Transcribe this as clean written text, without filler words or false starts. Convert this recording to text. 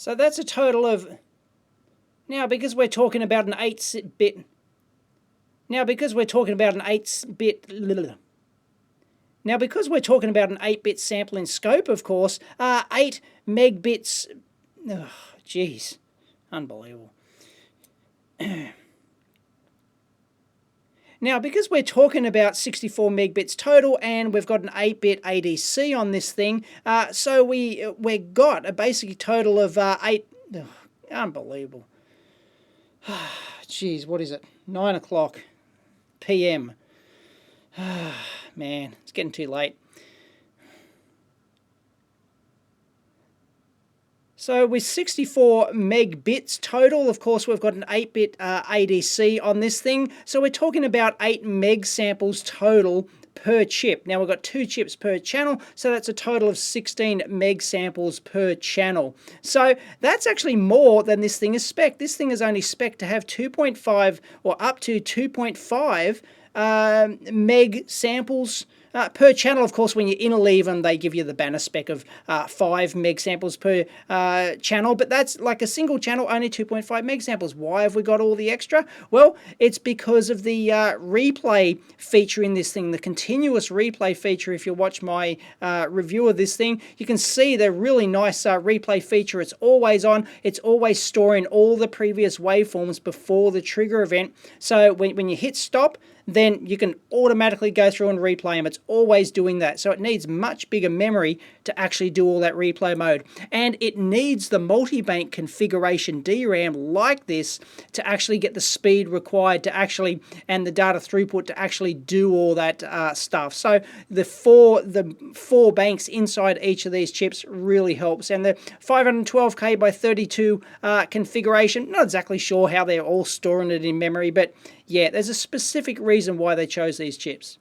So that's a total of, now because we're talking about an 8-bit, now because we're talking about an 8-bit, now because we're talking about an 8-bit sampling scope, of course, 8 megbits, oh, geez, unbelievable. Now, because we're talking about 64 megbits total and we've got an 8-bit ADC on this thing, so we got a basic total of 8... Oh, unbelievable. Jeez, what is it? 9 o'clock PM. Man, it's getting too late. So with 64 megbits total, of course, we've got an 8-bit ADC on this thing. So we're talking about 8 meg samples total per chip. Now we've got 2 chips per channel, so that's a total of 16 meg samples per channel. So that's actually more than this thing is spec'd. This thing is only spec'd to have 2.5 or up to 2.5 meg samples per channel. Of course, when you interleave them, they give you the banner spec of 5 meg samples per channel, but that's like a single channel, only 2.5 meg samples. Why have we got all the extra? Well, it's because of the replay feature in this thing, the continuous replay feature. If you watch my review of this thing, you can see the really nice replay feature. It's always on. It's always storing all the previous waveforms before the trigger event. So when you hit stop, then you can automatically go through and replay them. It's always doing that. So it needs much bigger memory to actually do all that replay mode. And it needs the multi-bank configuration DRAM like this to actually get the speed required to actually, and the data throughput to actually do all that stuff. So the four banks inside each of these chips really helps. And the 512K by 32 configuration, not exactly sure how they're all storing it in memory, but yeah, there's a specific reason why they chose these chips.